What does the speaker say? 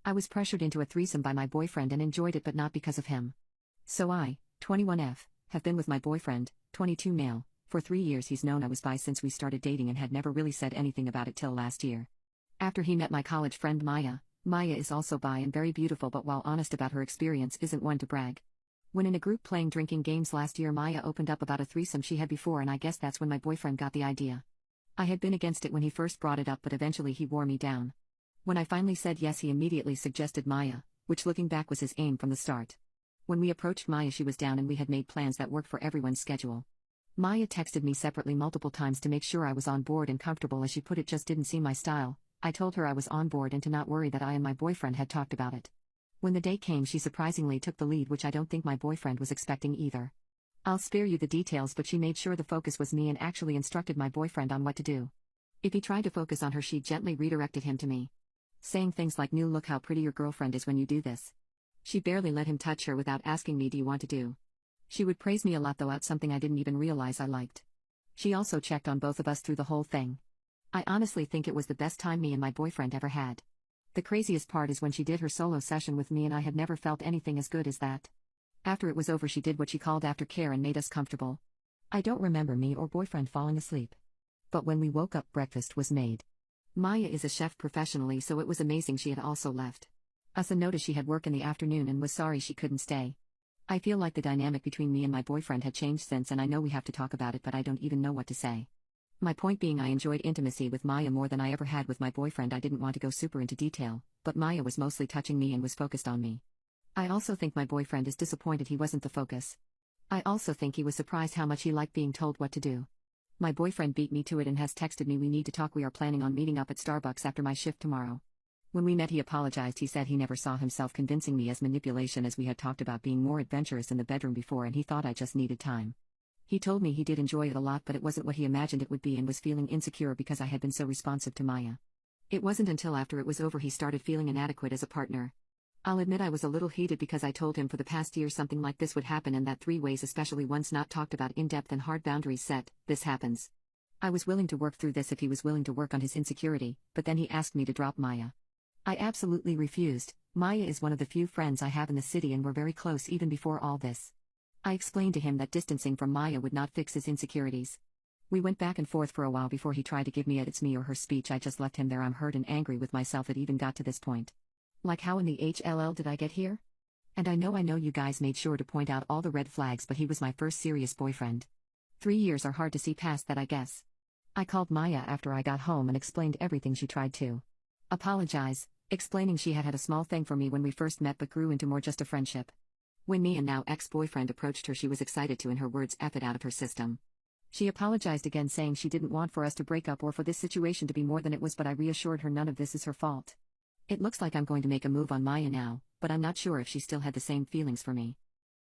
I was pressured into a threesome by my boyfriend and enjoyed it, but not because of him. So I, 21F, have been with my boyfriend, 22 male, for 3 years. He's known I was bi since we started dating and had never really said anything about it till last year. After he met my college friend Maya. Maya is also bi and very beautiful, but while honest about her experience, isn't one to brag. When in a group playing drinking games last year, Maya opened up about a threesome she had before, and I guess that's when my boyfriend got the idea. I had been against it when he first brought it up, but eventually he wore me down. When I finally said yes, he immediately suggested Maya, which looking back was his aim from the start. When we approached Maya, she was down and we had made plans that worked for everyone's schedule. Maya texted me separately multiple times to make sure I was on board and comfortable. As she put it, just didn't seem my style. I told her I was on board and to not worry, that I and my boyfriend had talked about it. When the day came, she surprisingly took the lead, which I don't think my boyfriend was expecting either. I'll spare you the details, but she made sure the focus was me and actually instructed my boyfriend on what to do. If he tried to focus on her, she gently redirected him to me, saying things like, "Look how pretty your girlfriend is when you do this." She barely let him touch her without asking me, "Do you want to do?" She would praise me a lot, though, out something I didn't even realize I liked. She also checked on both of us through the whole thing. I honestly think it was the best time me and my boyfriend ever had. The craziest part is when she did her solo session with me, and I had never felt anything as good as that. After it was over, she did what she called aftercare and made us comfortable. I don't remember me or boyfriend falling asleep. But when we woke up, breakfast was made. Maya is a chef professionally, so it was amazing. She had also left us a notice she had work in the afternoon and was sorry she couldn't stay. I feel like the dynamic between me and my boyfriend had changed since, and I know we have to talk about it, but I don't even know what to say. My point being, I enjoyed intimacy with Maya more than I ever had with my boyfriend. I didn't want to go super into detail, but Maya was mostly touching me and was focused on me. I also think my boyfriend is disappointed he wasn't the focus. I also think he was surprised how much he liked being told what to do. My boyfriend beat me to it and has texted me, "We need to talk. We are planning on meeting up at Starbucks after my shift tomorrow." When we met, he apologized. He said he never saw himself convincing me as manipulation, as we had talked about being more adventurous in the bedroom before, and he thought I just needed time. He told me he did enjoy it a lot, but it wasn't what he imagined it would be, and was feeling insecure because I had been so responsive to Maya. It wasn't until after it was over he started feeling inadequate as a partner. I'll admit I was a little heated because I told him for the past year something like this would happen, and that 3 ways, especially once not talked about in depth and hard boundaries set, this happens. I was willing to work through this if he was willing to work on his insecurity, but then he asked me to drop Maya. I absolutely refused. Maya is one of the few friends I have in the city, and we're very close even before all this. I explained to him that distancing from Maya would not fix his insecurities. We went back and forth for a while before he tried to give me a "it's me or her" speech. I just left him there. I'm hurt and angry with myself it even got to this point. Like, how in the HLL did I get here? And I know you guys made sure to point out all the red flags, but he was my first serious boyfriend. 3 years are hard to see past that, I guess. I called Maya after I got home and explained everything. She tried to apologize, explaining she had had a small thing for me when we first met, but grew into more just a friendship. When me and now ex-boyfriend approached her, she was excited to, in her words, F it out of her system. She apologized again, saying she didn't want for us to break up or for this situation to be more than it was, but I reassured her none of this is her fault. It looks like I'm going to make a move on Maya now, but I'm not sure if she still had the same feelings for me.